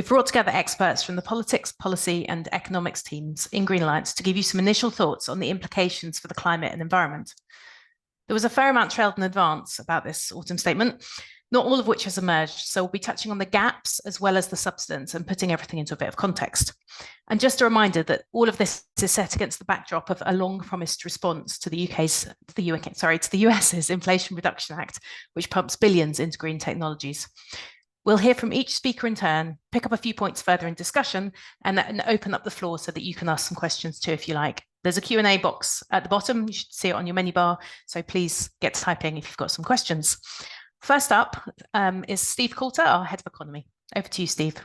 We've brought together experts from the politics, policy, and economics teams in Green Alliance to give you some initial thoughts on the implications for the climate and environment. There was a fair amount trailed in advance about this autumn statement, not all of which has emerged, so we'll be touching on the gaps as well as the substance and putting everything into a bit of context. And just a reminder that all of this is set against the backdrop of a long-promised response to the US's Inflation Reduction Act, which pumps billions into green technologies. We'll hear from each speaker in turn, pick up a few points further in discussion, and open up the floor so that you can ask some questions too, if you like. There's a Q&A box at the bottom. You should see it on your menu bar, so please get typing if you've got some questions. First up is Steve Coulter, our Head of Economy. Over to you, Steve.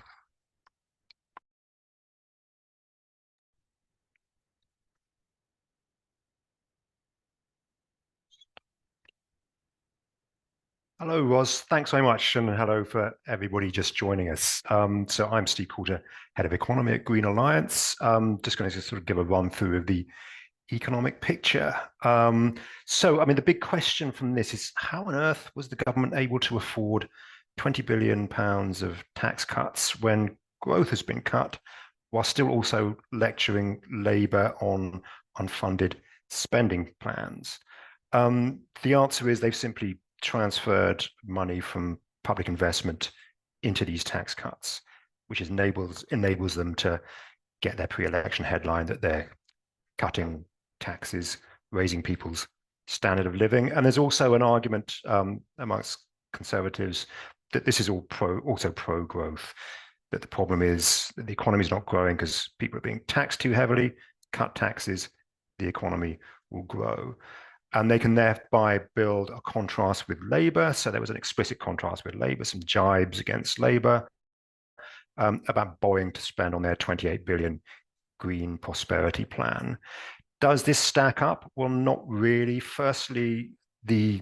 Hello, Roz. Thanks very much, and hello for everybody just joining us. So I'm Steve Coulter, Head of Economy at Green Alliance. Just going to sort of give a run through of the economic picture. The big question from this is, how on earth was the government able to afford £20 billion of tax cuts when growth has been cut, while still also lecturing Labour on unfunded spending plans? The answer is they've simply transferred money from public investment into these tax cuts, which enables them to get their pre-election headline that they're cutting taxes, raising people's standard of living. And there's also an argument amongst Conservatives that this is also pro-growth, that the problem is that the economy is not growing because people are being taxed too heavily. Cut taxes, the economy will grow. And they can thereby build a contrast with Labour. So there was an explicit contrast with Labour, some jibes against Labour about borrowing to spend on their 28 billion green prosperity plan. Does this stack up? Well, not really. Firstly, the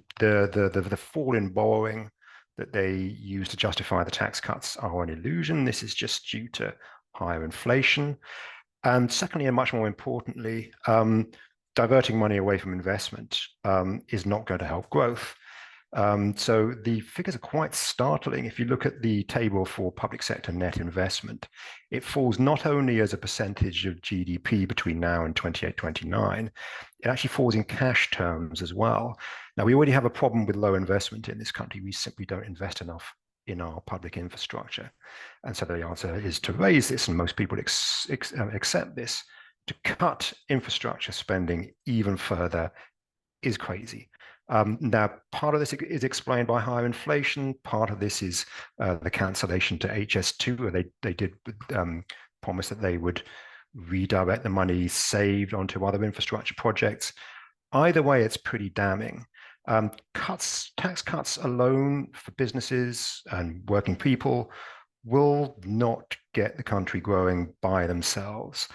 fall in borrowing that they use to justify the tax cuts are an illusion. This is just due to higher inflation. And secondly, and much more importantly, diverting money away from investment is not going to help growth. So the figures are quite startling. If you look at the table for public sector net investment, it falls not only as a percentage of GDP between now and 28-29, it actually falls in cash terms as well. Now, we already have a problem with low investment in this country. We simply don't invest enough in our public infrastructure. And so the answer is to raise this, and most people accept this. To cut infrastructure spending even further is crazy. Now, part of this is explained by higher inflation. Part of this is the cancellation to HS2, where they did promise that they would redirect the money saved onto other infrastructure projects. Either way, it's pretty damning. Tax cuts alone for businesses and working people will not get the country growing by themselves.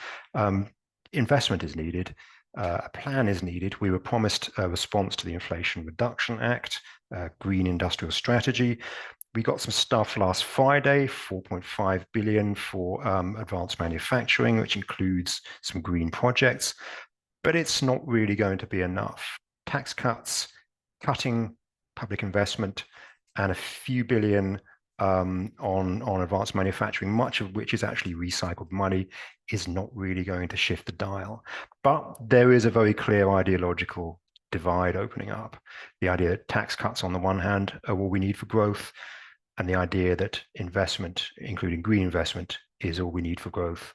Investment is needed. A plan is needed. We were promised a response to the Inflation Reduction Act, green industrial strategy. We got some stuff last Friday, 4.5 billion for advanced manufacturing, which includes some green projects, but it's not really going to be enough. Tax cuts, cutting public investment, and a few billion on advanced manufacturing, much of which is actually recycled money, is not really going to shift the dial. But there is a very clear ideological divide opening up. The idea that tax cuts on the one hand are all we need for growth, and the idea that investment, including green investment, is all we need for growth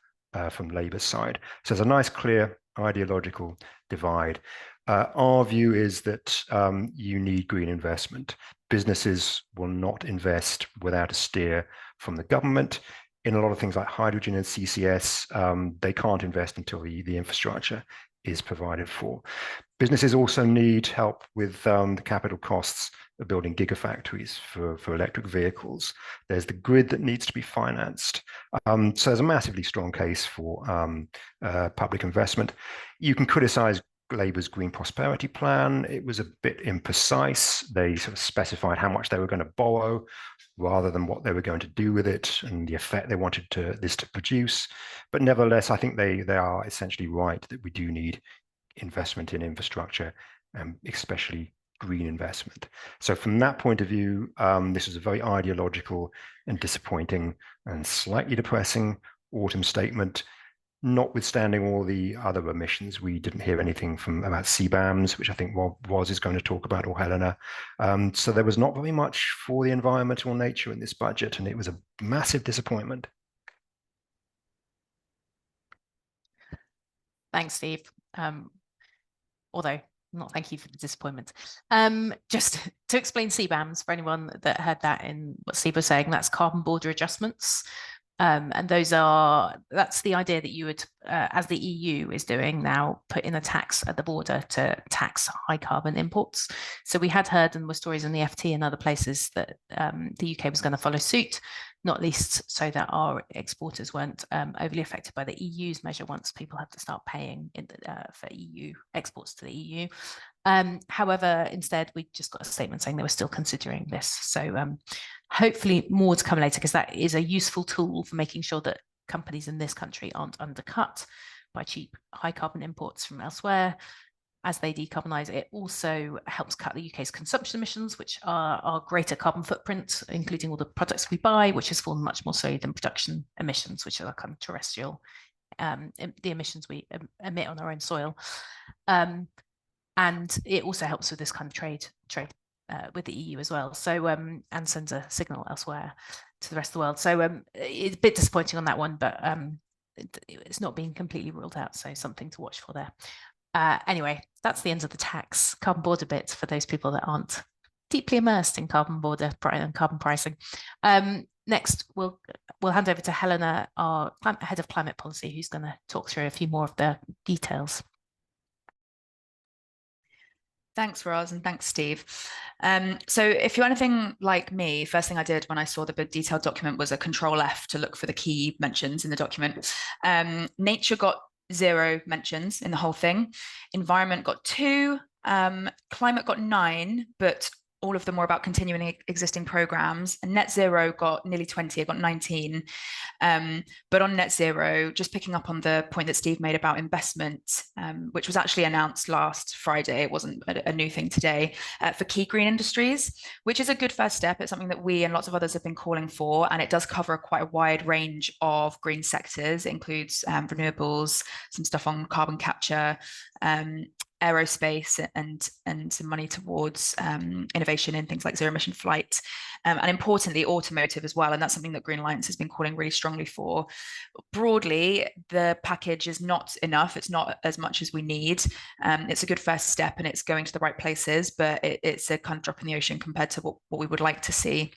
from Labour's side. So there's a nice, clear ideological divide. Our view is that you need green investment. Businesses will not invest without a steer from the government. In a lot of things like hydrogen and CCS, they can't invest until the infrastructure is provided for. Businesses also need help with the capital costs of building gigafactories for electric vehicles. There's the grid that needs to be financed. So there's a massively strong case for public investment. You can criticize Labour's Green Prosperity Plan. It was a bit imprecise. They sort of specified how much they were going to borrow rather than what they were going to do with it and the effect they wanted this to produce. But nevertheless, I think they are essentially right that we do need investment in infrastructure, especially green investment. So from that point of view, this was a very ideological and disappointing and slightly depressing autumn statement. Notwithstanding all the other omissions, we didn't hear anything about CBAMs, which I think Roz is going to talk about, or Helena. So there was not very much for the environmental nature in this budget, and it was a massive disappointment. Thanks, Steve. Although not thank you for the disappointment. Just to explain CBAMs for anyone that heard that in what Steve was saying, that's carbon border adjustments. And that's the idea that you would, as the EU is doing now, put in a tax at the border to tax high carbon imports. So we had heard, and were stories in the FT and other places, that the UK was going to follow suit, not least so that our exporters weren't overly affected by the EU's measure once people have to start paying for EU exports to the EU. However, instead, we just got a statement saying they were still considering this. So hopefully more to come later, because that is a useful tool for making sure that companies in this country aren't undercut by cheap high carbon imports from elsewhere as they decarbonize. It also helps cut the UK's consumption emissions, which are our greater carbon footprint, including all the products we buy, which has fallen much more so than production emissions, which are kind of terrestrial, the emissions we emit on our own soil. And it also helps with this kind of trade with the EU as well. So and sends a signal elsewhere to the rest of the world. So it's a bit disappointing on that one, but it's not being completely ruled out. So something to watch for there. Anyway, that's the end of the tax carbon border bit for those people that aren't deeply immersed in carbon border and carbon pricing. Next, we'll hand over to Helena, our head of climate policy, who's going to talk through a few more of the details. Thanks, Roz, and thanks, Steve. So if you're anything like me, first thing I did when I saw the big detailed document was a Control F to look for the key mentions in the document. Nature got 0 mentions in the whole thing. Environment got 2. Climate got 9, but all of them were about continuing existing programs. And net zero got nearly 20, it got 19. But on net zero, just picking up on the point that Steve made about investment, which was actually announced last Friday, it wasn't a new thing today, for key green industries, which is a good first step. It's something that we and lots of others have been calling for, and it does cover quite a wide range of green sectors. It includes renewables, some stuff on carbon capture, aerospace, and some money towards innovation in things like zero emission flight, and importantly automotive as well, and that's something that Green Alliance has been calling really strongly for. Broadly, the package is not enough, it's not as much as we need. It's a good first step and it's going to the right places, but it's a kind of drop in the ocean compared to what we would like to see.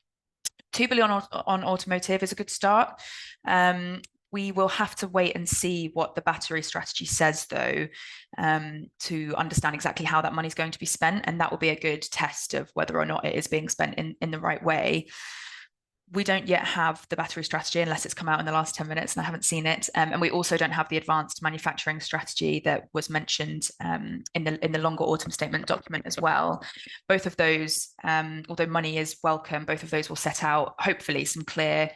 2 billion on automotive is a good start. We will have to wait and see what the battery strategy says, though, to understand exactly how that money is going to be spent. And that will be a good test of whether or not it is being spent in the right way. We don't yet have the battery strategy unless it's come out in the last 10 minutes and I haven't seen it. And we also don't have the advanced manufacturing strategy that was mentioned in the longer autumn statement document as well. Both of those, although money is welcome, both of those will set out, hopefully, some clear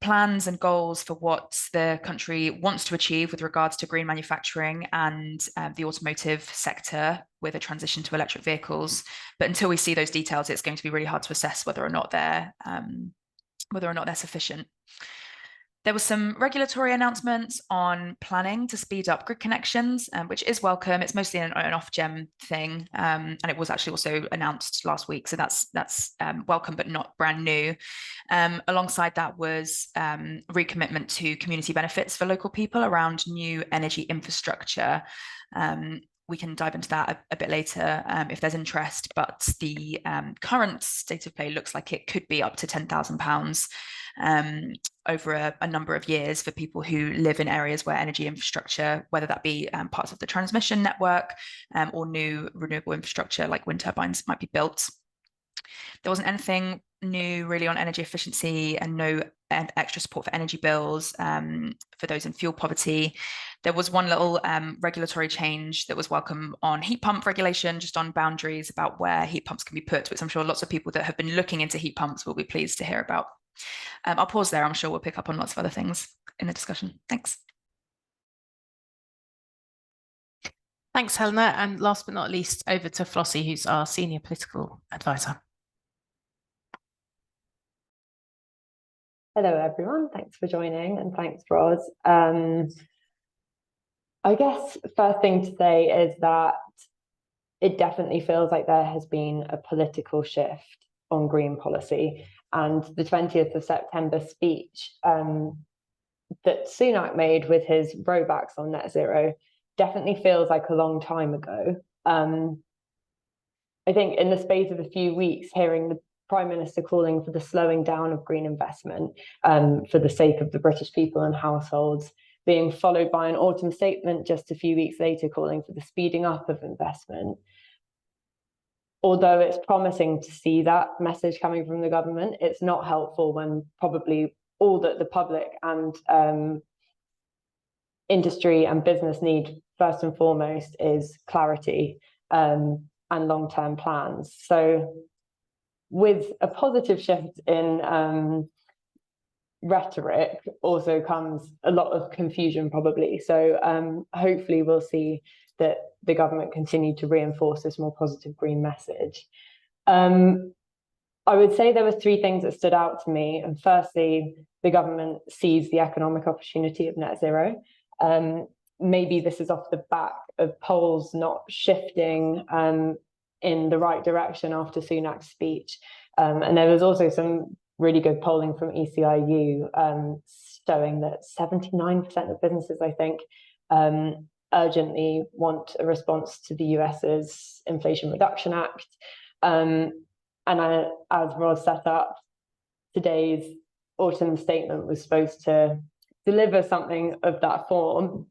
plans and goals for what the country wants to achieve with regards to green manufacturing and the automotive sector with a transition to electric vehicles. But until we see those details, it's going to be really hard to assess whether or not they're sufficient. There were some regulatory announcements on planning to speed up grid connections, which is welcome. It's mostly an off-gem thing, and it was actually also announced last week, so that's welcome but not brand new. Alongside that was recommitment to community benefits for local people around new energy infrastructure. We can dive into that a bit later if there's interest, but the current state of play looks like it could be up to £10,000 over a number of years for people who live in areas where energy infrastructure, whether that be parts of the transmission network or new renewable infrastructure like wind turbines, might be built. There wasn't anything new really on energy efficiency and no extra support for energy bills for those in fuel poverty. There was one little regulatory change that was welcome on heat pump regulation, just on boundaries about where heat pumps can be put, which I'm sure lots of people that have been looking into heat pumps will be pleased to hear about. I'll pause there. I'm sure we'll pick up on lots of other things in the discussion. Thanks. Thanks, Helena. And last but not least, over to Flossie, who's our senior political advisor. Hello, everyone. Thanks for joining, and thanks, Roz. I guess first thing to say is that it definitely feels like there has been a political shift on green policy. And the 20th of September speech that Sunak made with his rowbacks on net zero definitely feels like a long time ago. I think in the space of a few weeks, hearing the Prime Minister calling for the slowing down of green investment for the sake of the British people and households, being followed by an autumn statement just a few weeks later calling for the speeding up of investment. Although it's promising to see that message coming from the government, it's not helpful when probably all that the public and industry and business need first and foremost is clarity and long-term plans. So with a positive shift in rhetoric also comes a lot of confusion probably. So hopefully we'll see that the government continue to reinforce this more positive green message. I would say there were three things that stood out to me. And firstly, the government sees the economic opportunity of net zero. Maybe this is off the back of polls not shifting in the right direction after Sunak's speech. And there was also some really good polling from ECIU showing that 79% of businesses, I think, urgently want a response to the US's Inflation Reduction Act. And as Roz set up, today's autumn statement was supposed to deliver something of that form.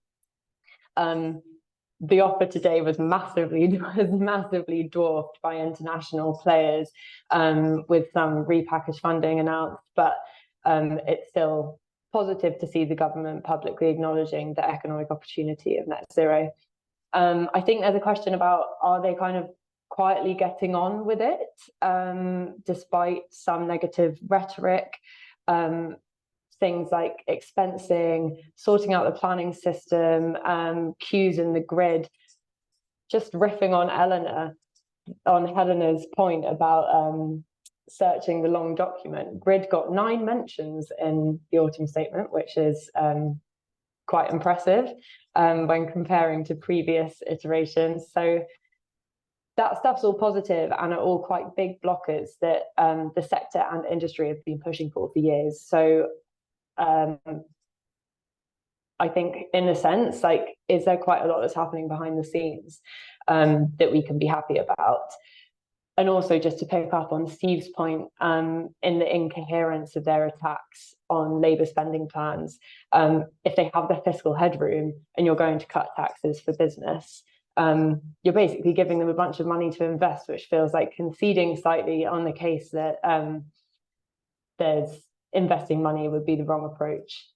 The offer today was massively dwarfed by international players, with some repackaged funding announced, but it's still positive to see the government publicly acknowledging the economic opportunity of net zero. I think there's a question about, are they kind of quietly getting on with it, despite some negative rhetoric? Things like expensing, sorting out the planning system, queues in the grid. Just riffing on Helena's point about searching the long document. Grid got 9 mentions in the autumn statement, which is quite impressive when comparing to previous iterations. So that stuff's all positive and are all quite big blockers that the sector and industry have been pushing for years. So I think in a sense, like, is there quite a lot that's happening behind the scenes that we can be happy about? And also just to pick up on Steve's point, in the incoherence of their attacks on Labour spending plans, if they have the fiscal headroom and you're going to cut taxes for business, you're basically giving them a bunch of money to invest, which feels like conceding slightly on the case that there's investing money would be the wrong approach.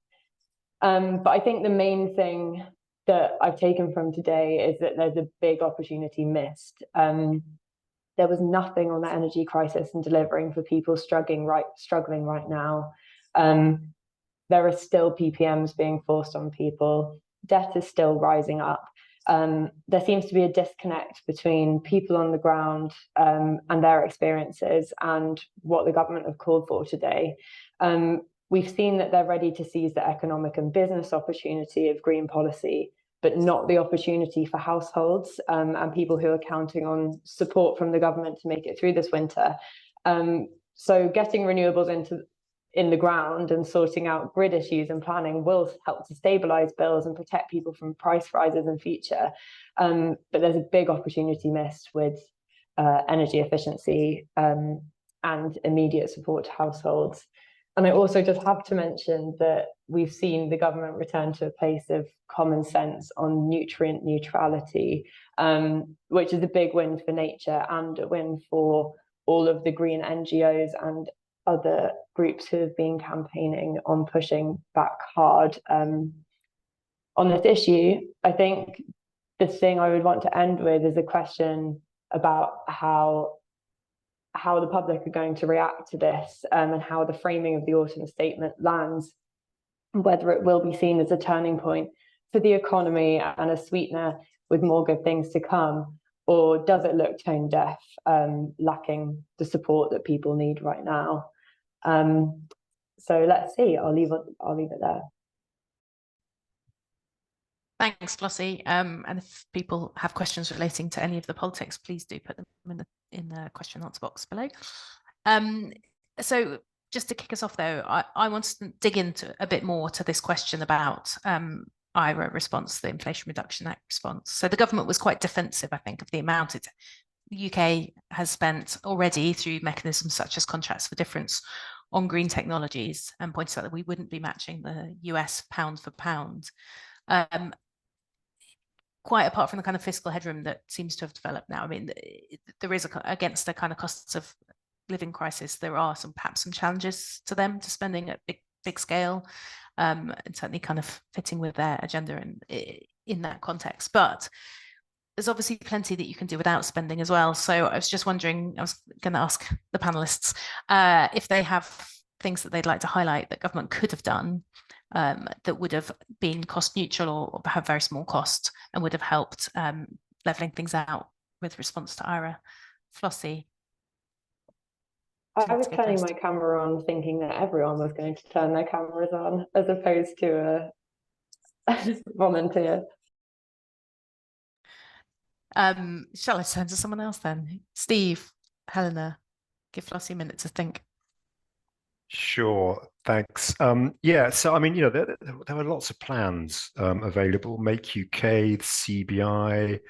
But I think the main thing that I've taken from today is that there's a big opportunity missed. There was nothing on the energy crisis and delivering for people struggling right now. There are still PPMs being forced on people. Debt is still rising up. There seems to be a disconnect between people on the ground and their experiences and what the government have called for today. We've seen that they're ready to seize the economic and business opportunity of green policy, but not the opportunity for households and people who are counting on support from the government to make it through this winter. So getting renewables in the ground and sorting out grid issues and planning will help to stabilize bills and protect people from price rises in future. But there's a big opportunity missed with energy efficiency and immediate support to households. And I also just have to mention that we've seen the government return to a place of common sense on nutrient neutrality, which is a big win for nature and a win for all of the green NGOs and other groups who have been campaigning on pushing back hard on this issue. I think the thing I would want to end with is a question about how the public are going to react to this, and how the framing of the autumn statement lands, whether it will be seen as a turning point for the economy and a sweetener with more good things to come? Or does it look tone deaf, lacking the support that people need right now? So let's see. I'll leave it there. Thanks, Flossie. And if people have questions relating to any of the politics, please do put them in the question and answer box below. So just to kick us off, though, I want to dig into a bit more to this question about IRA response, the Inflation Reduction Act response. So the government was quite defensive, I think, of the amount the UK has spent already through mechanisms such as contracts for difference on green technologies, and pointed out that we wouldn't be matching the US pound for pound. Quite apart from the kind of fiscal headroom that seems to have developed now, I mean, there is against the kind of costs of living crisis, there are perhaps some challenges to them to spending at big scale, and certainly kind of fitting with their agenda in that context. But there's obviously plenty that you can do without spending as well. So I was just wondering, I was going to ask the panelists if they have things that they'd like to highlight that government could have done that would have been cost neutral or have very small cost and would have helped leveling things out with response to IRA. Flossie? I was turning my camera on thinking that everyone was going to turn their cameras on as opposed to a volunteer. Shall I turn to someone else then? Steve, Helena, give Flossie a minute to think. Sure, thanks. Yeah, so I mean, there were lots of plans available. Make UK, the CBI,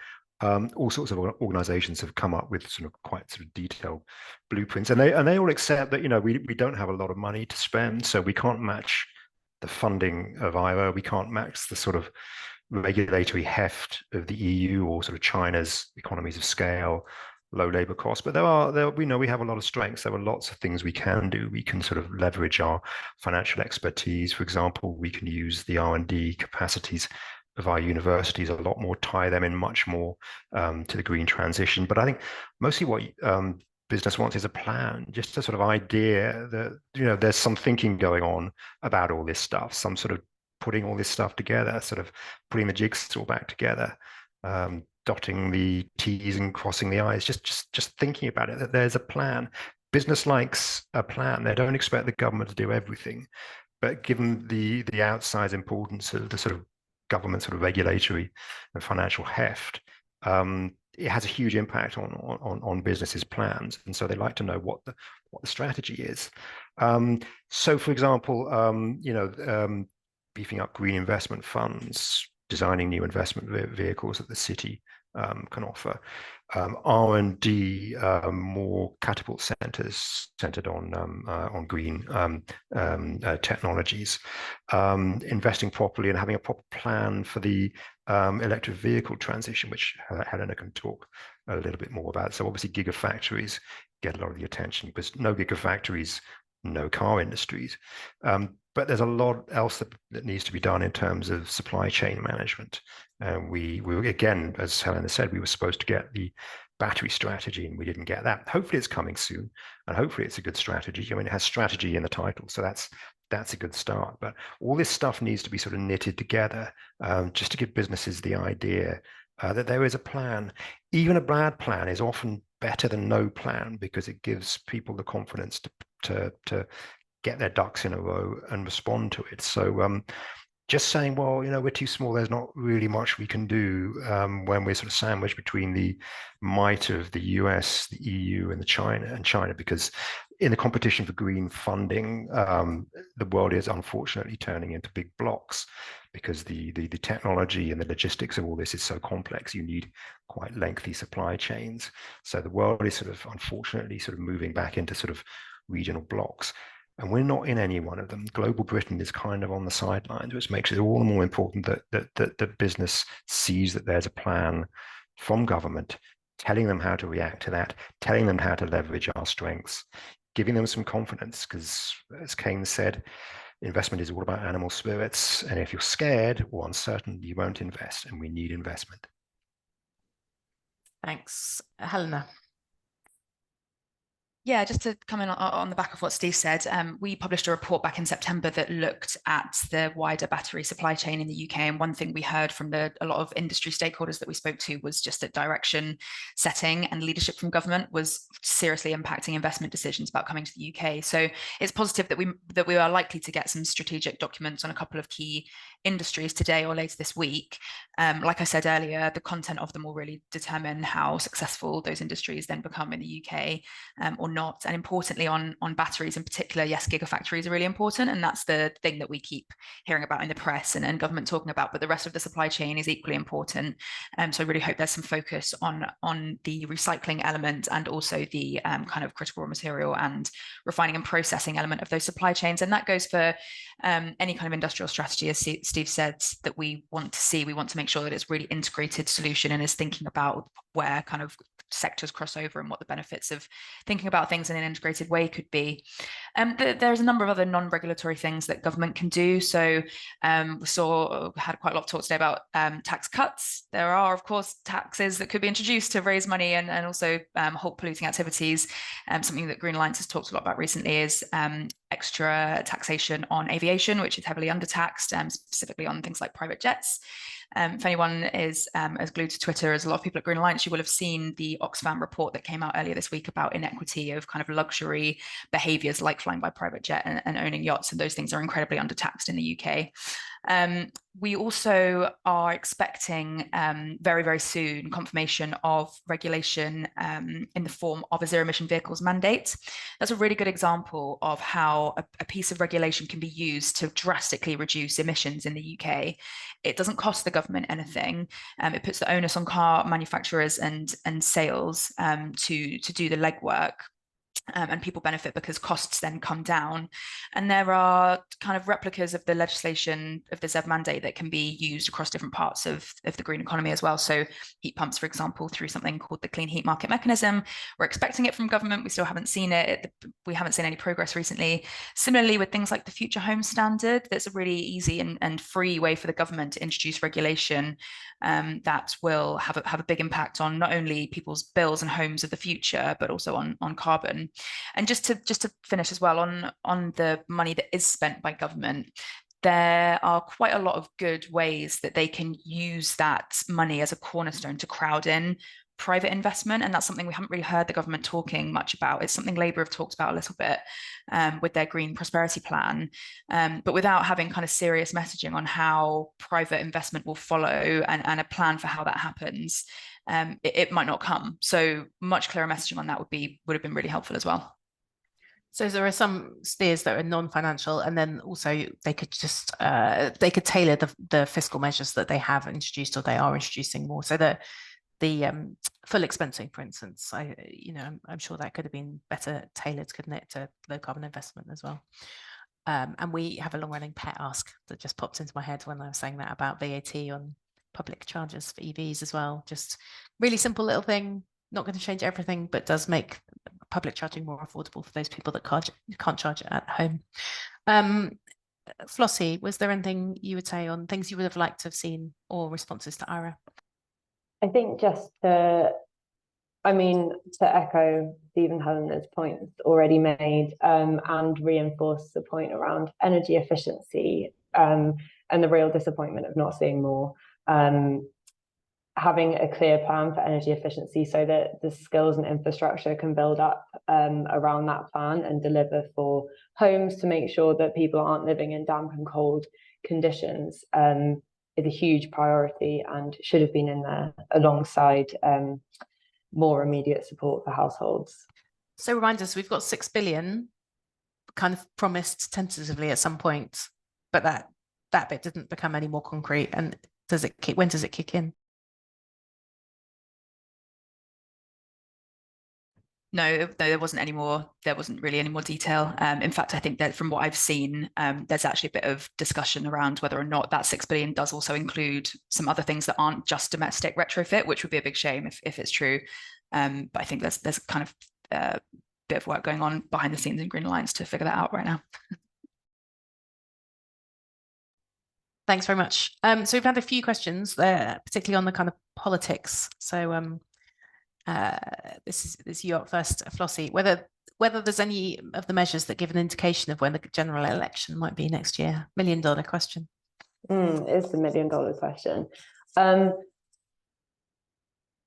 all sorts of organisations have come up with quite detailed blueprints, and they all accept that we don't have a lot of money to spend, so we can't match the funding of IRA, we can't match the sort of regulatory heft of the EU or China's economies of scale, low labor costs, but we know we have a lot of strengths. There are lots of things we can do. We can leverage our financial expertise. For example, we can use the R&D capacities of our universities a lot more, tie them in much more to the green transition. But I think mostly what business wants is a plan, just a idea that there's some thinking going on about all this stuff, some putting all this stuff together, putting the jigsaw back together. Dotting the T's and crossing the I's, just thinking about it, that there's a plan. Business likes a plan. They don't expect the government to do everything, but given the outsized importance of the government regulatory and financial heft, it has a huge impact on businesses' plans, and so they like to know what the strategy is. So, for example, beefing up green investment funds, designing new investment vehicles that the city can offer, R&D, more catapult centres centred on green technologies, investing properly and having a proper plan for the electric vehicle transition, which Helena can talk a little bit more about. So obviously gigafactories get a lot of the attention, because no gigafactories, no car industries. But there's a lot else that needs to be done in terms of supply chain management. We again, as Helena said, we were supposed to get the battery strategy, and we didn't get that. Hopefully it's coming soon, and hopefully it's a good strategy. I mean, it has strategy in the title, so that's a good start. But all this stuff needs to be knitted together, just to give businesses the idea that there is a plan. Even a bad plan is often better than no plan, because it gives people the confidence to get their ducks in a row and respond to it. So just saying, well, we're too small, there's not really much we can do when we're sandwiched between the might of the US, the EU, and China, because in the competition for green funding, the world is unfortunately turning into big blocks, because the technology and the logistics of all this is so complex. You need quite lengthy supply chains. So the world is unfortunately moving back into regional blocks. And we're not in any one of them. Global Britain is kind of on the sidelines, which makes it all the more important that business sees that there's a plan from government, telling them how to react to that, telling them how to leverage our strengths, giving them some confidence, because as Keynes said, investment is all about animal spirits. And if you're scared or uncertain, you won't invest, and we need investment. Thanks. Helena. Yeah, just to come in on the back of what Steve said, we published a report back in September that looked at the wider battery supply chain in the UK. And one thing we heard from a lot of industry stakeholders that we spoke to was just that direction setting and leadership from government was seriously impacting investment decisions about coming to the UK. So it's positive that we are likely to get some strategic documents on a couple of key industries today or later this week. Like I said earlier, the content of them will really determine how successful those industries then become in the UK or not. And importantly, on batteries in particular, yes, gigafactories are really important, and that's the thing that we keep hearing about in the press and government talking about, but the rest of the supply chain is equally important. So I really hope there's some focus on the recycling element and also the kind of critical raw material and refining and processing element of those supply chains. And that goes for any kind of industrial strategy, as Steve said, that we want to see. We want to make sure that it's really integrated solution and is thinking about where kind of sectors cross over and what the benefits of thinking about things in an integrated way could be. There's a number of other non-regulatory things that government can do. So we had quite a lot of talk today about tax cuts. There are, of course, taxes that could be introduced to raise money and also halt polluting activities. Something that Green Alliance has talked a lot about recently is extra taxation on aviation, which is heavily undertaxed, specifically on things like private jets. If anyone is as glued to Twitter as a lot of people at Green Alliance, you will have seen the Oxfam report that came out earlier this week about inequity of kind of luxury behaviours like flying by private jet and owning yachts, and those things are incredibly undertaxed in the UK. We also are expecting very, very soon confirmation of regulation in the form of a zero-emission vehicles mandate. That's a really good example of how a piece of regulation can be used to drastically reduce emissions in the UK. It doesn't cost the government anything. It puts the onus on car manufacturers and sales to do the legwork. And people benefit because costs then come down. And there are kind of replicas of the legislation of the ZEV mandate that can be used across different parts of the green economy as well. So heat pumps, for example, through something called the Clean Heat Market Mechanism. We're expecting it from government. We still haven't seen it. We haven't seen any progress recently. Similarly, with things like the Future Home Standard, that's a really easy and free way for the government to introduce regulation that will have a big impact on not only people's bills and homes of the future, but also on carbon. And just to finish as well on the money that is spent by government, there are quite a lot of good ways that they can use that money as a cornerstone to crowd in private investment. And that's something we haven't really heard the government talking much about. It's something Labour have talked about a little bit with their Green Prosperity Plan, but without having kind of serious messaging on how private investment will follow and a plan for how that happens. It might not come. So much clearer messaging on that would have been really helpful as well. So there are some steers that are non-financial, and then also they could just they could tailor the fiscal measures that they have introduced or they are introducing more. So the full expensing, for instance, I'm sure that could have been better tailored, couldn't it, to low carbon investment as well. And we have a long-running pet ask that just popped into my head when I was saying that about VAT on public charges for EVs as well. Just really simple little thing, not going to change everything, but does make public charging more affordable for those people that can't charge it at home. Flossie, was there anything you would say on things you would have liked to have seen or responses to Ira? I think just to echo Steve and Helena's points already made and reinforce the point around energy efficiency and the real disappointment of not seeing more. Having a clear plan for energy efficiency so that the skills and infrastructure can build up around that plan and deliver for homes to make sure that people aren't living in damp and cold conditions is a huge priority and should have been in there alongside more immediate support for households. So remind us, we've got 6 billion kind of promised tentatively at some point, but that bit didn't become any more concrete. And when does it kick in? No, there wasn't any more. There wasn't really any more detail. In fact, I think that from what I've seen, there's actually a bit of discussion around whether or not that 6 billion does also include some other things that aren't just domestic retrofit, which would be a big shame if it's true. But I think there's kind of a bit of work going on behind the scenes in Green Alliance to figure that out right now. Thanks very much. So we've had a few questions there, particularly on the kind of politics. So this is you up first, Flossie. Whether whether there's any of the measures that give an indication of when the general election might be next year. $1 million question. It's the $1 million question.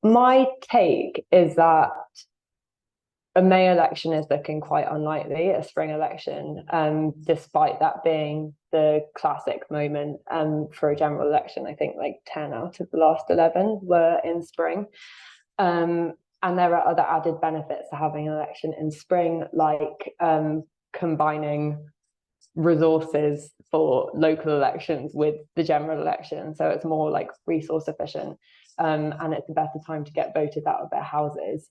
My take is that a May election is looking quite unlikely, a spring election, despite that being the classic moment for a general election. I think like 10 out of the last 11 were in spring. And there are other added benefits to having an election in spring, like combining resources for local elections with the general election. So it's more like resource efficient, and it's a better time to get voters out of their houses.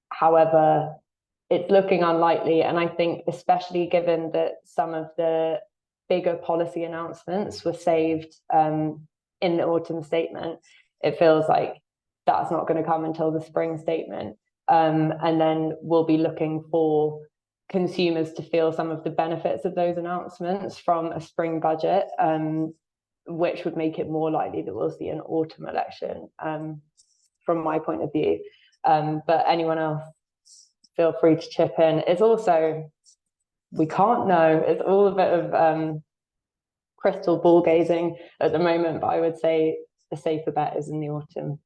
However, it's looking unlikely. And I think especially given that some of the bigger policy announcements were saved in the autumn statement, it feels like that's not going to come until the spring statement. And then we'll be looking for consumers to feel some of the benefits of those announcements from a spring budget, which would make it more likely that we'll see an autumn election, from my point of view. But anyone else, feel free to chip in. It's also, we can't know, it's all a bit of crystal ball gazing at the moment, but I would say the safer bet is in the autumn.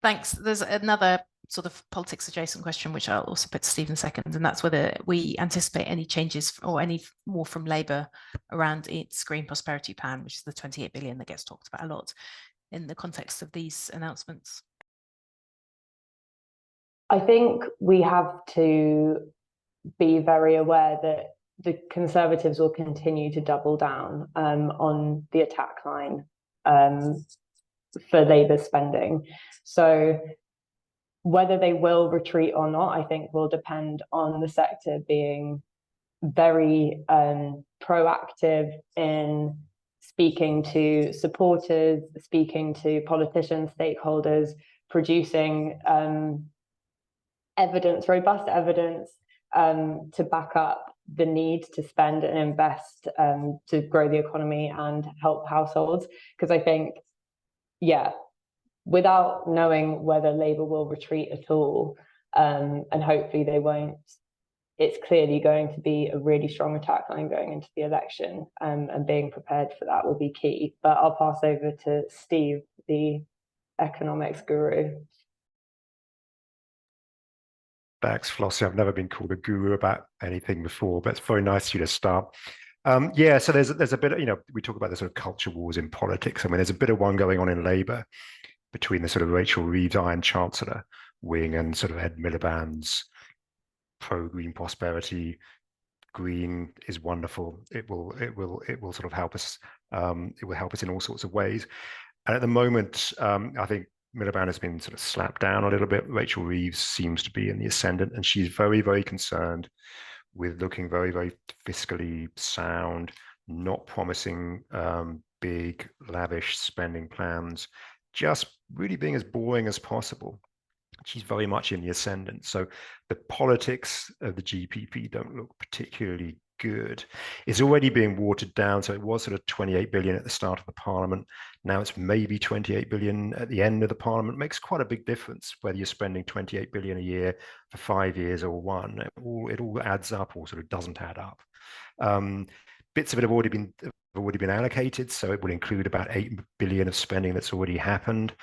Thanks. There's another sort of politics adjacent question, which I'll also put to Steve in a second, and that's whether we anticipate any changes or any more from Labour around its Green Prosperity Plan, which is the 28 billion that gets talked about a lot in the context of these announcements. I think we have to be very aware that the Conservatives will continue to double down on the attack line for Labour spending. So whether they will retreat or not, I think will depend on the sector being very proactive in speaking to supporters, speaking to politicians, stakeholders, producing evidence, robust evidence to back up the need to spend and invest to grow the economy and help households. Because I think, yeah, without knowing whether Labour will retreat at all, and hopefully they won't, it's clearly going to be a really strong attack line going into the election, and being prepared for that will be key. But I'll pass over to Steve, the economics guru. Thanks, Flossie. I've never been called a guru about anything before, but it's very nice of you to start. Yeah, so there's a bit of, we talk about the sort of culture wars in politics. I mean, there's a bit of one going on in Labour between the sort of Rachel Reeves Iron Chancellor wing and sort of Ed Miliband's pro-green prosperity. Green is wonderful. It will sort of help us. It will help us in all sorts of ways. And at the moment, I think Miliband has been sort of slapped down a little bit. Rachel Reeves seems to be in the ascendant, and she's very, very concerned with looking very, very fiscally sound, not promising big, lavish spending plans, just really being as boring as possible. She's very much in the ascendant. So the politics of the GPP don't look particularly good. It's already being watered down. So it was sort of 28 billion at the start of the parliament. Now it's maybe 28 billion at the end of the parliament. It makes quite a big difference whether you're spending 28 billion a year for 5 years or one. It all adds up or sort of doesn't add up. Bits of it have already been allocated, so it will include about 8 billion of spending that's already happened.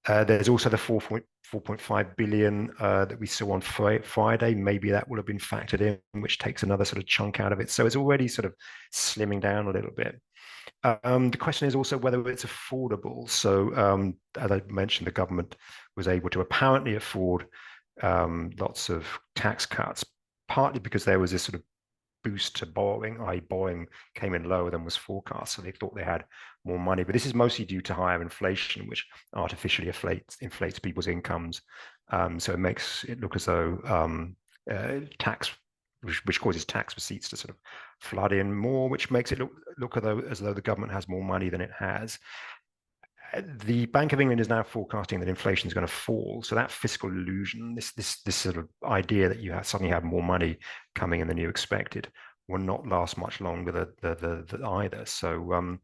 There's also the 4.5 billion that we saw on Friday. Maybe that will have been factored in, which takes another sort of chunk out of it. So it's already sort of slimming down a little bit. The question is also whether it's affordable. So as I mentioned, the government was able to apparently afford lots of tax cuts, partly because there was this sort of boost to borrowing, i.e. borrowing came in lower than was forecast, so they thought they had more money. But this is mostly due to higher inflation, which artificially inflates people's incomes. So it makes it look as though tax, which causes tax receipts to sort of flood in more, which makes it look as though the government has more money than it has. The Bank of England is now forecasting that inflation is going to fall. So that fiscal illusion, this sort of idea that you suddenly have more money coming in than you expected, will not last much longer either. So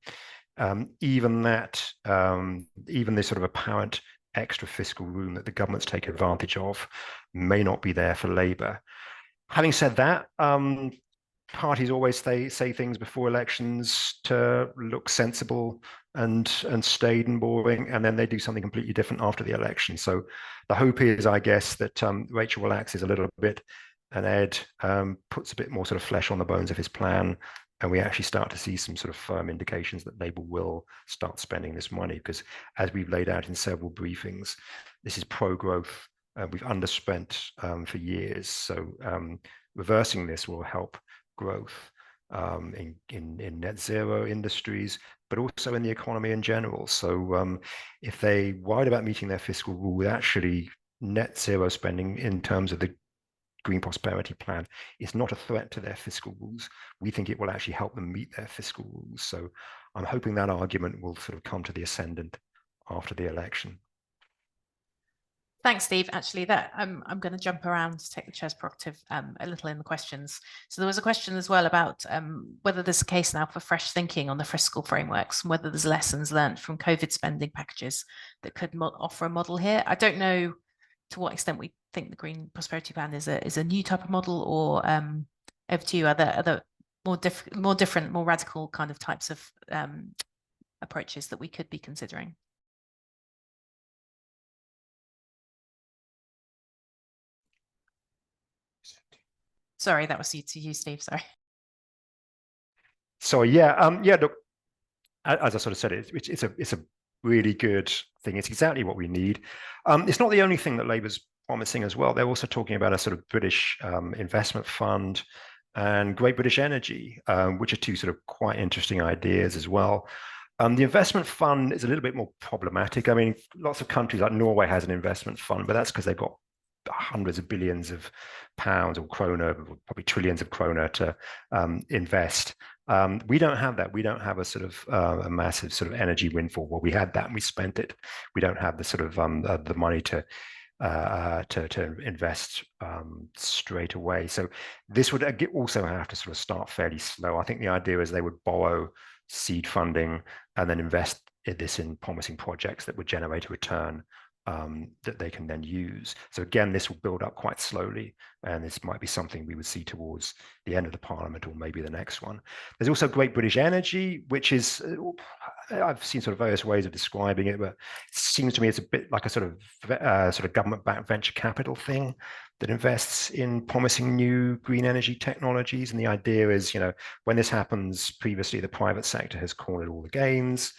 even this sort of apparent extra fiscal room that the government's taken advantage of may not be there for Labour. Having said that, parties always say things before elections to look sensible and staid and boring, and then they do something completely different after the election. So the hope is, I guess, that Rachel relaxes a little bit and Ed puts a bit more sort of flesh on the bones of his plan, and we actually start to see some sort of firm indications that Labour will start spending this money, because as we've laid out in several briefings, this is pro-growth. We've underspent for years. So reversing this will help growth in net zero industries, but also in the economy in general. So if they worried about meeting their fiscal rule, actually net zero spending in terms of the Green Prosperity Plan is not a threat to their fiscal rules. We think it will actually help them meet their fiscal rules. So I'm hoping that argument will sort of come to the ascendant after the election. Thanks, Steve. Actually, that I'm going to jump around to take the chair's prerogative a little in the questions. So there was a question as well about whether there's a case now for fresh thinking on the fiscal frameworks and whether there's lessons learned from COVID spending packages that could offer a model here. I don't know to what extent we think the Green Prosperity Plan is a new type of model, or over to you, other more different, more radical kind of types of approaches that we could be considering. Sorry, that was to you, Steve. Sorry. So yeah, look, as I sort of said, it's a really good thing. It's exactly what we need. It's not the only thing that Labour's promising as well. They're also talking about a sort of British investment fund and Great British Energy, which are two sort of quite interesting ideas as well. The investment fund is a little bit more problematic. I mean, lots of countries like Norway has an investment fund, but that's because they've got hundreds of billions of pounds or kroner, probably trillions of kroner to invest. We don't have that. We don't have a sort of a massive sort of energy windfall. Well, we had that and we spent it. We don't have the sort of the money to invest straight away. So this would also have to sort of start fairly slow. I think the idea is they would borrow seed funding and then invest this in promising projects that would generate a return that they can then use. So again, this will build up quite slowly, and this might be something we would see towards the end of the Parliament or maybe the next one. There's also Great British Energy, which is, I've seen sort of various ways of describing it, but it seems to me it's a bit like a sort of government-backed venture capital thing that invests in promising new green energy technologies. And the idea is, you know, when this happens, previously the private sector has cornered all the gains,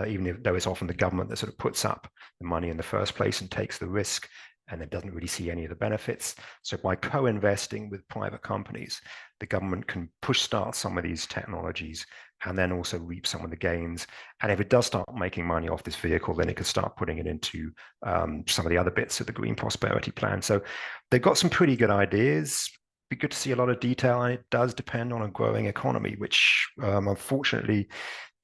even though it's often the government that sort of puts up the money in the first place and takes the risk, and it doesn't really see any of the benefits. So by co-investing with private companies, the government can push start some of these technologies and then also reap some of the gains. And if it does start making money off this vehicle, then it could start putting it into some of the other bits of the Green Prosperity Plan. So they've got some pretty good ideas. Be good to see a lot of detail, and it does depend on a growing economy, which unfortunately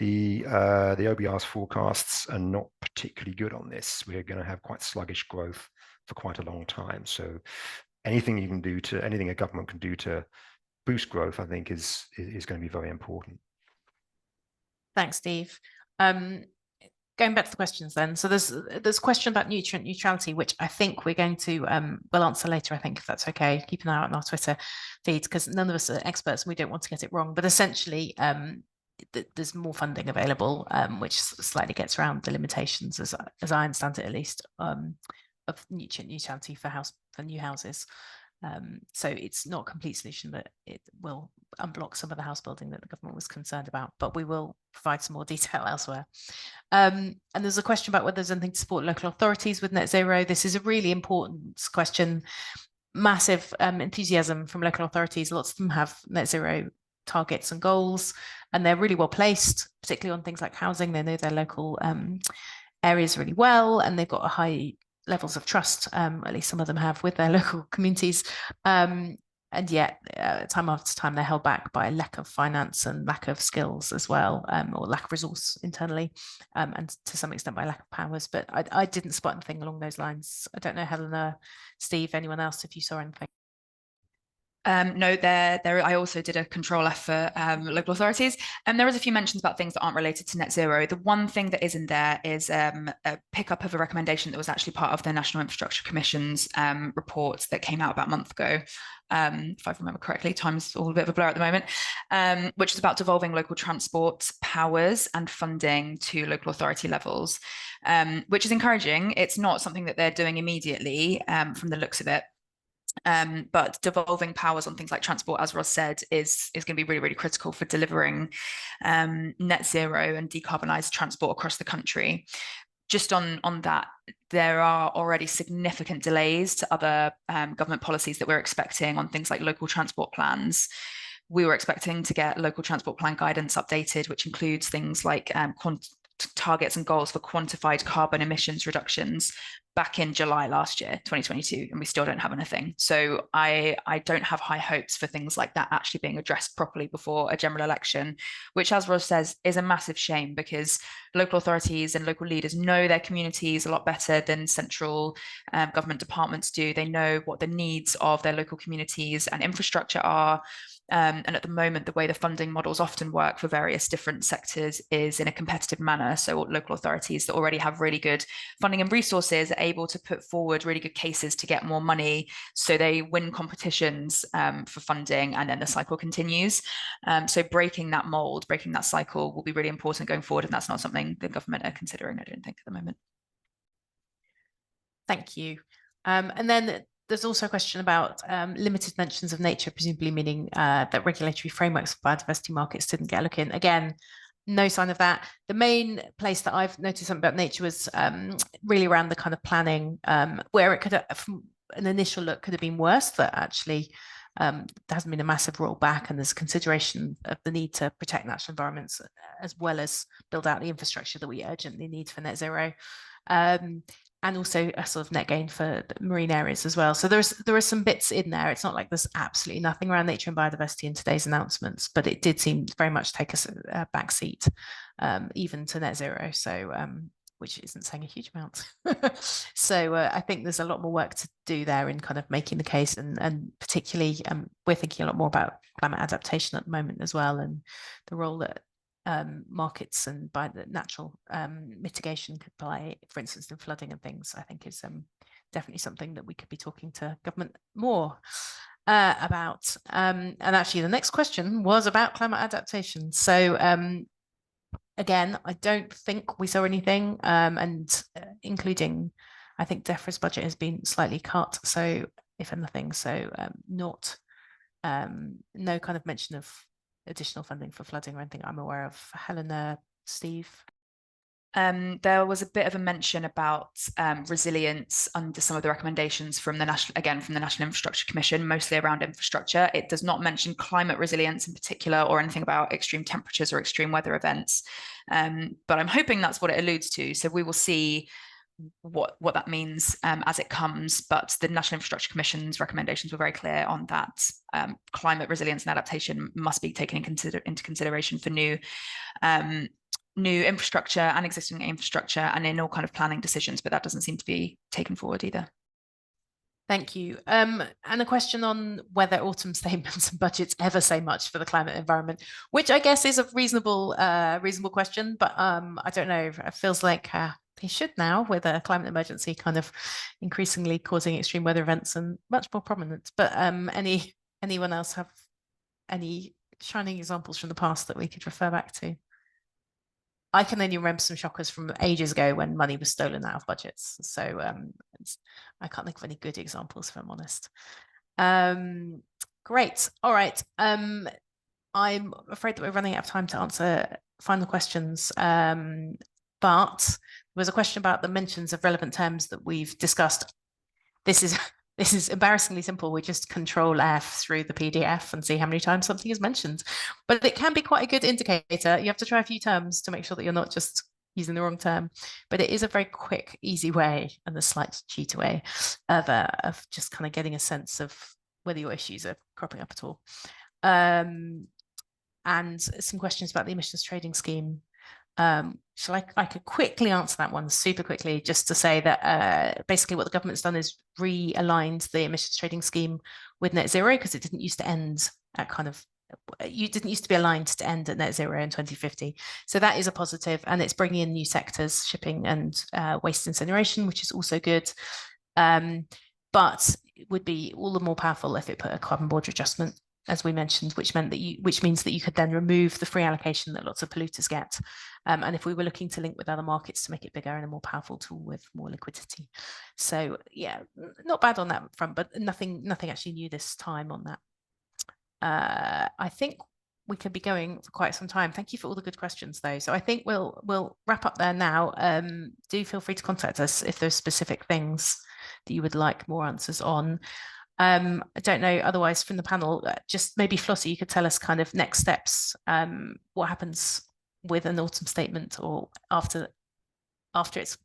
the OBR's forecasts are not particularly good on this. We're going to have quite sluggish growth for quite a long time. So anything a government can do to boost growth, I think is going to be very important. Thanks, Steve. Going back to the questions then. So there's a question about nutrient neutrality, which I think we're going to we'll answer later, I think, if that's okay. Keep an eye out on our Twitter feeds, because none of us are experts and we don't want to get it wrong. But essentially, there's more funding available, which slightly gets around the limitations, as I understand it at least, of nutrient neutrality for new houses. So it's not a complete solution, but it will unblock some of the house building that the government was concerned about, but we will provide some more detail elsewhere. And there's a question about whether there's anything to support local authorities with net zero. This is a really important question. Massive enthusiasm from local authorities. Lots of them have net zero targets and goals, and they're really well placed, particularly on things like housing. They know their local areas really well, and they've got a high levels of trust, at least some of them have, with their local communities. And yet, time after time, they're held back by lack of finance and lack of skills as well, or lack of resource internally, and to some extent by lack of powers. But I didn't spot anything along those lines. I don't know, Helena, Steve, anyone else, if you saw anything. No, I also did a control F for local authorities, and there is a few mentions about things that aren't related to net zero. The one thing that is in there is a pickup of a recommendation that was actually part of the National Infrastructure Commission's report that came out about a month ago. If I remember correctly, time's all a bit of a blur at the moment, which is about devolving local transport powers and funding to local authority levels, which is encouraging. It's not something that they're doing immediately from the looks of it. But devolving powers on things like transport, as Roz said, is going to be really, really critical for delivering net zero and decarbonised transport across the country. Just on that, there are already significant delays to other government policies that we're expecting on things like local transport plans. We were expecting to get local transport plan guidance updated, which includes things like targets and goals for quantified carbon emissions reductions back in July last year, 2022, and we still don't have anything. So I don't have high hopes for things like that actually being addressed properly before a general election, which, as Roz says, is a massive shame, because local authorities and local leaders know their communities a lot better than central government departments do. They know what the needs of their local communities and infrastructure are. And at the moment, the way the funding models often work for various different sectors is in a competitive manner. So local authorities that already have really good funding and resources are able to put forward really good cases to get more money. So they win competitions for funding, and then the cycle continues. So breaking that mold, breaking that cycle will be really important going forward. And that's not something the government are considering, I don't think, at the moment. Thank you. And then there's also a question about limited mentions of nature, presumably meaning that regulatory frameworks for biodiversity markets didn't get a look in. Again, no sign of that. The main place that I've noticed something about nature was really around the kind of planning, where it could have, from an initial look, could have been worse, that actually there hasn't been a massive rollback, and there's consideration of the need to protect natural environments as well as build out the infrastructure that we urgently need for net zero. And also a sort of net gain for marine areas as well. So there are some bits in there. It's not like there's absolutely nothing around nature and biodiversity in today's announcements, but it did seem very much take us a back seat, even to net zero. So which isn't saying a huge amount. So I think there's a lot more work to do there in kind of making the case, and particularly we're thinking a lot more about climate adaptation at the moment as well, and the role that markets and by the natural mitigation could play, for instance, in flooding and things, I think is definitely something that we could be talking to government more about. And actually the next question was about climate adaptation. So again, I don't think we saw anything, and including, I think DEFRA's budget has been slightly cut, so if anything, so no kind of mention of additional funding for flooding or anything I'm aware of. Helena, Steve? There was a bit of a mention about resilience under some of the recommendations from the National Infrastructure Commission, mostly around infrastructure. It does not mention climate resilience in particular, or anything about extreme temperatures or extreme weather events. But I'm hoping that's what it alludes to. So we will see what that means as it comes, but the National Infrastructure Commission's recommendations were very clear on that. Climate resilience and adaptation must be taken into consideration for new infrastructure and existing infrastructure, and in all kind of planning decisions, but that doesn't seem to be taken forward either. Thank you. And a question on whether autumn statements and budgets ever say much for the climate environment, which I guess is a reasonable question, but I don't know, it feels like they should now, with a climate emergency kind of increasingly causing extreme weather events and much more prominent. But anyone else have any shining examples from the past that we could refer back to? I can only remember some shockers from ages ago when money was stolen out of budgets. So I can't think of any good examples, if I'm honest. Great. All right. I'm afraid that we're running out of time to answer final questions. But there was a question about the mentions of relevant terms that we've discussed. This is embarrassingly simple. We just Control F through the PDF and see how many times something is mentioned. But it can be quite a good indicator. You have to try a few terms to make sure that you're not just using the wrong term. But it is a very quick, easy way, and a slight cheater way of just kind of getting a sense of whether your issues are cropping up at all. And some questions about the emissions trading scheme. Shall I could quickly answer that one super quickly, just to say that basically what the government's done is realigned the emissions trading scheme with net zero, because it didn't used to end at you didn't used to be aligned to end at net zero in 2050. So that is a positive, and it's bringing in new sectors, shipping and waste incineration, which is also good. But it would be all the more powerful if it put a carbon border adjustment, as we mentioned, which means that you could then remove the free allocation that lots of polluters get. And if we were looking to link with other markets to make it bigger and a more powerful tool with more liquidity. So yeah, not bad on that front, but nothing actually new this time on that. I think we could be going for quite some time. Thank you for all the good questions, though. So I think we'll wrap up there now. Do feel free to contact us if there's specific things that you would like more answers on. I don't know, otherwise from the panel, just maybe Flossie, you could tell us kind of next steps, what happens with an autumn statement, or after it's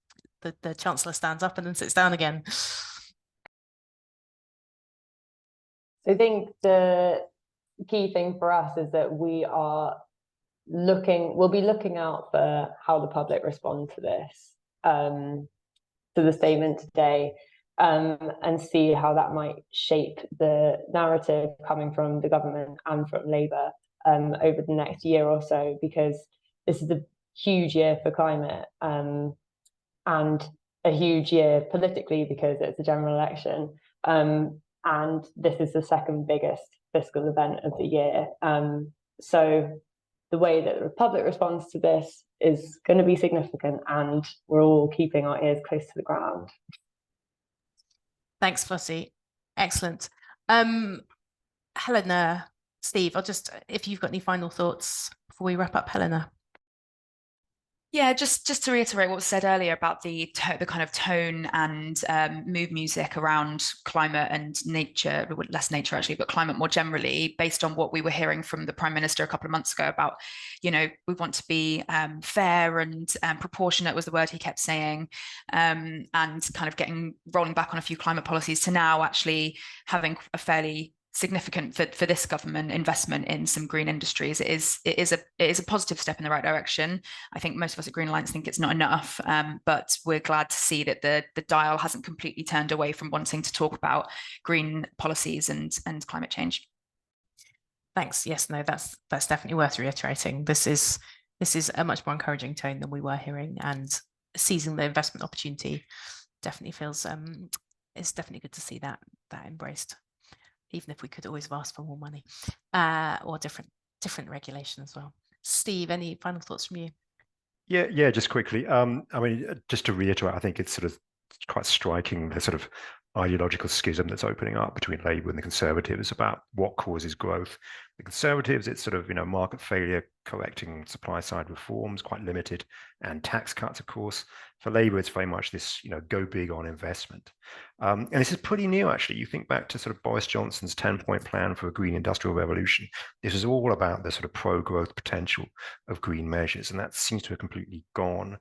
the Chancellor stands up and then sits down again. So I think the key thing for us is that we'll be looking out for how the public respond to this, to the statement today, and see how that might shape the narrative coming from the government and from Labour over the next year or so, because this is a huge year for climate, and a huge year politically because it's a general election, and this is the second biggest fiscal event of the year. So the way that the Republic responds to this is going to be significant, and we're all keeping our ears close to the ground. Thanks, Flossie. Excellent. Helena, Steve, if you've got any final thoughts before we wrap up, Helena. Yeah, just to reiterate what was said earlier about the kind of tone and mood music around climate and nature, less nature actually, but climate more generally, based on what we were hearing from the Prime Minister a couple of months ago about, we want to be fair and proportionate was the word he kept saying, and kind of rolling back on a few climate policies, to now actually having a fairly significant for this government investment in some green industries. It is a positive step in the right direction. I think most of us at Green Alliance think it's not enough, but we're glad to see that the dial hasn't completely turned away from wanting to talk about green policies and climate change. Thanks. Yes, no, that's definitely worth reiterating. This is a much more encouraging tone than we were hearing, and seizing the investment opportunity definitely feels it's definitely good to see that embraced, even if we could always have asked for more money, or different regulation as well. Steve, any final thoughts from you? Yeah, just quickly. I mean, just to reiterate, I think it's sort of quite striking, the sort of ideological schism that's opening up between Labour and the Conservatives about what causes growth. The Conservatives, it's sort of, market failure, correcting supply side reforms, quite limited, and tax cuts, of course. For Labour, it's very much this, go big on investment. And this is pretty new, actually. You think back to sort of Boris Johnson's 10-point plan for a green industrial revolution. This is all about the sort of pro-growth potential of green measures, and that seems to have completely gone.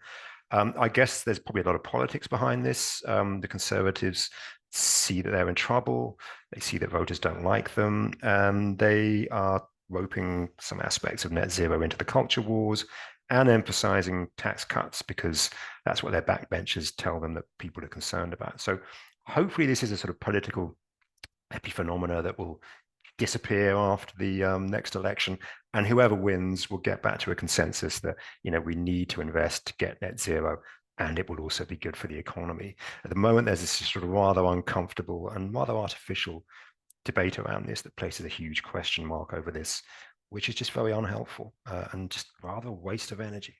I guess there's probably a lot of politics behind this. The Conservatives see that they're in trouble. They see that voters don't like them, and they are roping some aspects of net zero into the culture wars and emphasizing tax cuts because that's what their backbenchers tell them that people are concerned about. So hopefully this is a sort of political epiphenomena that will disappear after the next election, and whoever wins will get back to a consensus that we need to invest to get net zero, and it will also be good for the economy. At the moment, there's this sort of rather uncomfortable and rather artificial debate around this that places a huge question mark over this, which is just very unhelpful and just rather a waste of energy.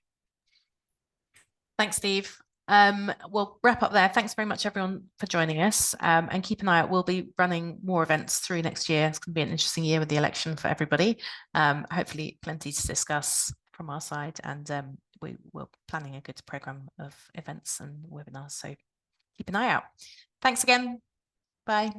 Thanks, Steve. We'll wrap up there. Thanks very much, everyone, for joining us. And keep an eye out. We'll be running more events through next year. It's going to be an interesting year with the election for everybody. Hopefully plenty to discuss from our side. And we're planning a good program of events and webinars. So keep an eye out. Thanks again. Bye.